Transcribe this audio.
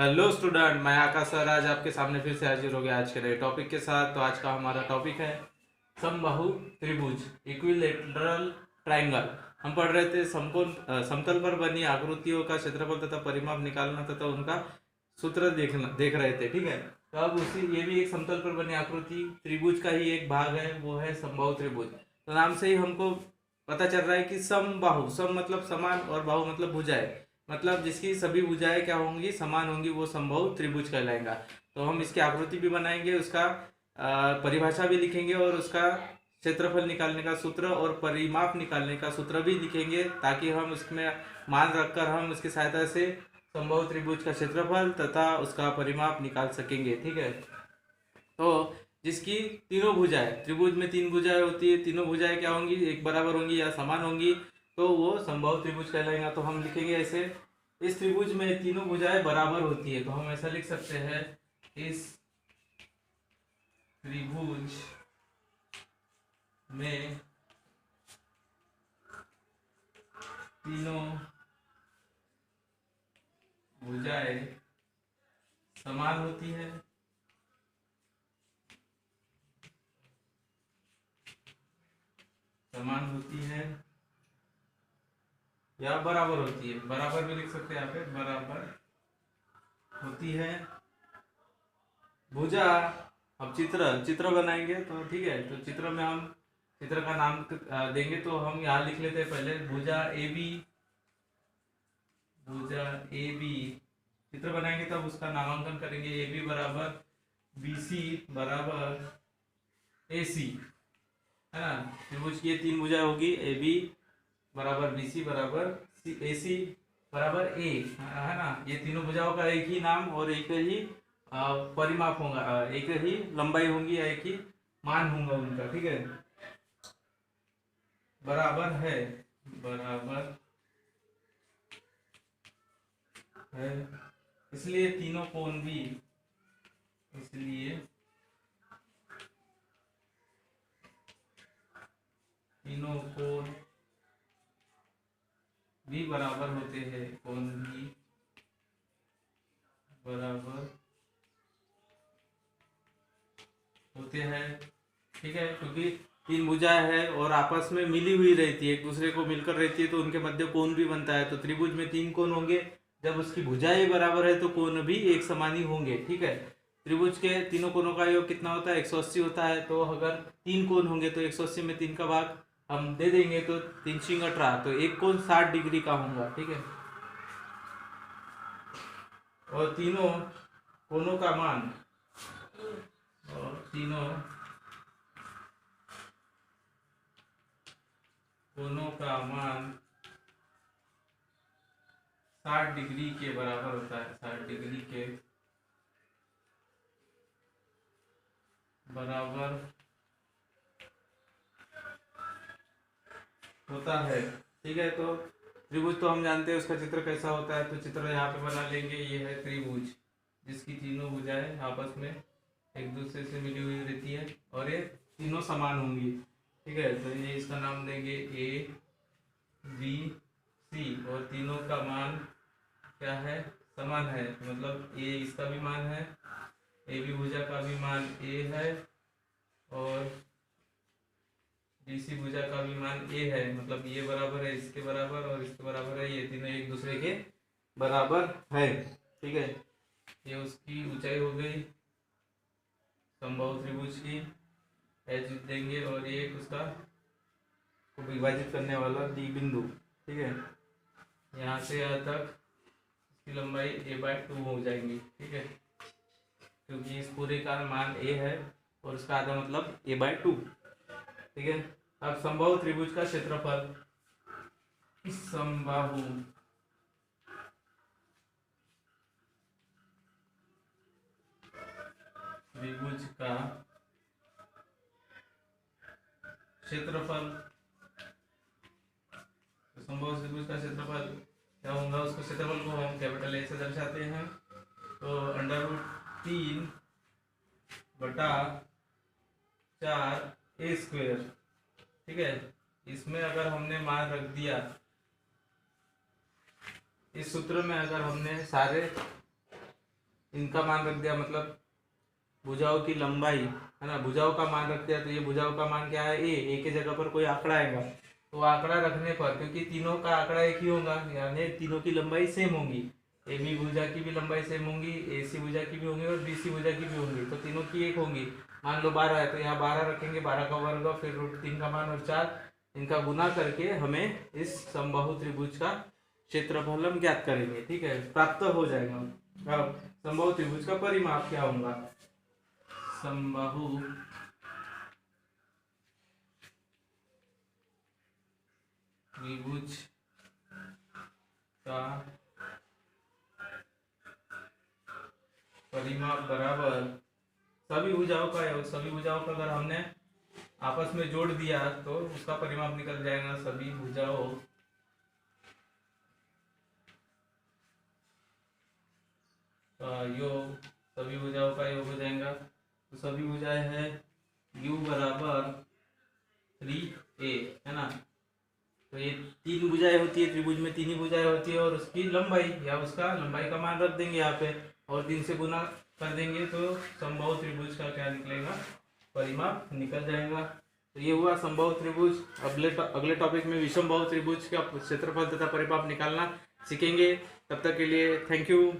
Hello student, मैं आकाश sir आज आपके सामने फिर से हाजिर हो गया आज के नए टॉपिक के साथ। तो आज का हमारा टॉपिक है समबाहु त्रिभुज, इक्विलेटरल ट्रायंगल। हम पढ़ रहे थे समतल पर बनी आकृतियों का क्षेत्रफल तथा परिमाप निकालना तथा उनका सूत्र देख रहे थे। ठीक है, तो अब उसी ये भी एक समतल पर बनी आकृति त्रिभुज का ही एक भाग है, वो है समबाहु त्रिभुज। तो नाम से ही हमको पता चल रहा है कि समबाहु, सम मतलब समान और बाहु मतलब भुजाएं, मतलब जिसकी सभी भुजाएं क्या होंगी, समान होंगी, वो समबाहु त्रिभुज कहलाएगा। तो हम इसकी आकृति भी बनाएंगे, उसका परिभाषा भी लिखेंगे और उसका क्षेत्रफल निकालने का सूत्र और परिमाप निकालने का सूत्र भी लिखेंगे, ताकि हम उसमें मान रखकर हम उसकी सहायता से समबाहु त्रिभुज का क्षेत्रफल तथा उसका परिमाप निकाल सकेंगे। ठीक है, तो जिसकी तीनों भुजाएं, त्रिभुज में तीन भुजाएं होती है, तीनों भुजाएं क्या होंगी, एक बराबर होंगी या समान होंगी, तो वो समबाहु त्रिभुज कहलाएगा। तो हम लिखेंगे ऐसे, इस त्रिभुज में तीनों भुजाएं बराबर होती है, तो हम ऐसा लिख सकते हैं, इस त्रिभुज में तीनों भुजाएं समान होती है, समान होती है या बराबर होती है, बराबर भी लिख सकते हैं यहाँ पे, बराबर होती है भुजा। अब चित्र बनाएंगे, तो ठीक है, तो चित्र में हम चित्र का नाम देंगे, तो हम यहाँ लिख लेते हैं पहले भुजा ए बी, भुजा ए बी। चित्र बनाएंगे तब उसका नामांकन करेंगे, ए बी बराबर बी सी बराबर ए सी, है ना। त्रिभुज की ये तीन भुजाएं होगी, ए बी बराबर बी सी बराबर ए सी बराबर ए, है ना। ये तीनों भुजाओं का एक ही नाम और एक ही परिमाप होगा, एक ही लंबाई होंगी या एक ही मान होगा उनका। ठीक है, बराबर है, बराबर है, इसलिए तीनों कोण भी, इसलिए तीनों कोण भी बराबर होते हैं, कोण भी बराबर होते हैं। ठीक है, क्योंकि तीन भुजाएं हैं और आपस में मिली हुई रहती है, एक दूसरे को मिलकर रहती है, तो उनके मध्य कोण भी बनता है। तो त्रिभुज में तीन कोण होंगे, जब उसकी भुजाएं बराबर है तो कोण भी एक समान ही होंगे। ठीक है, त्रिभुज के तीनों कोणों का योग कितना होता है, 180 होता है। तो अगर तीन कोण होंगे तो 180 में तीन का भाग हम दे देंगे, तो 3×18, तो एक कोण 60 डिग्री का होगा। ठीक है, और तीनों कोणों का मान, और तीनों कोणों का मान 60 डिग्री के बराबर होता है, 60 डिग्री के बराबर होता है। ठीक है, तो त्रिभुज तो हम जानते हैं उसका चित्र कैसा होता है, तो चित्र यहाँ पे बना लेंगे। ये है त्रिभुज, जिसकी तीनों भुजाएं आपस में एक दूसरे से मिली हुई रहती है और ये तीनों समान होंगी। ठीक है, तो ये इसका नाम देंगे ए बी सी, और तीनों का मान क्या है, समान है, मतलब ए इसका भी मान है, ए बी भुजा का भी मान ए है, और बी सी भुजा का भी मान ए है, मतलब ये बराबर है इसके बराबर और इसके बराबर है, ये तीनों एक दूसरे के बराबर है। ठीक है, ये उसकी ऊंचाई हो गई समबाहु त्रिभुज की, एच देंगे, और ये उसका को विभाजित करने वाला डी बिंदु। ठीक है, यहाँ से यहाँ तक इसकी लंबाई a/2 हो जाएंगी। ठीक है, क्योंकि इस पूरे का मान a है और उसका आधा मतलब a/2। ठीक है, अब समबाहु त्रिभुज का क्षेत्रफल, समबाहु त्रिभुज का क्षेत्रफल, समबाहु त्रिभुज का क्षेत्रफल क्या होगा, उसको क्षेत्रफल को हम कैपिटल ए से दर्शाते हैं, तो √3/4 a²। ठीक है, इसमें अगर हमने मान रख दिया, इस सूत्र में अगर हमने सारे इनका मान रख दिया, मतलब भुजाओं की लंबाई है ना, भुजाओं का मान रख दिया, तो ये भुजाओं का मान क्या है, ए के जगह पर कोई आंकड़ा आएगा, तो आंकड़ा रखने पर क्योंकि तीनों का आंकड़ा एक ही होगा, यानी तीनों की लंबाई सेम होगी, ए बी भुजा की भी लंबाई सेम होंगी, ए सी भुजा की भी होंगी और बी सी भुजा की भी होंगी, तो तीनों की एक होंगी। मान लो 12 है तो यहाँ 12 रखेंगे, 12 का वर्ग फिर √3 का मान और 4, इनका गुना करके हमें इस समबाहु त्रिभुज का क्षेत्रफल हम ज्ञात करेंगे। ठीक है, प्राप्त हो जाएगा। अब समबाहु त्रिभुज का परिमाप क्या होगा, समबाहु त्रिभुज का परिमाप बराबर सभी भुजाओं का योग, सभी भुजाओं का अगर हमने आपस में जोड़ दिया तो उसका परिमाप निकल जाएगा, सभी भुजाओं का योग, सभी भुजाओं का योग हो जाएगा। तो सभी भुजाएं है u बराबर 3a, है ना। तो ये 3 भुजाएं होती है, त्रिभुज में 3 ही भुजाएं होती है, और उसकी लंबाई या उसका लंबाई का मान रख देंगे यहाँ पे और 3 से गुना कर देंगे, तो समबाहु त्रिभुज का क्या निकलेगा, परिमाप निकल जाएगा। तो ये हुआ समबाहु त्रिभुज। अगले टॉपिक में विषमबाहु त्रिभुज का क्षेत्रफल तथा परिमाप निकालना सीखेंगे। तब तक के लिए थैंक यू।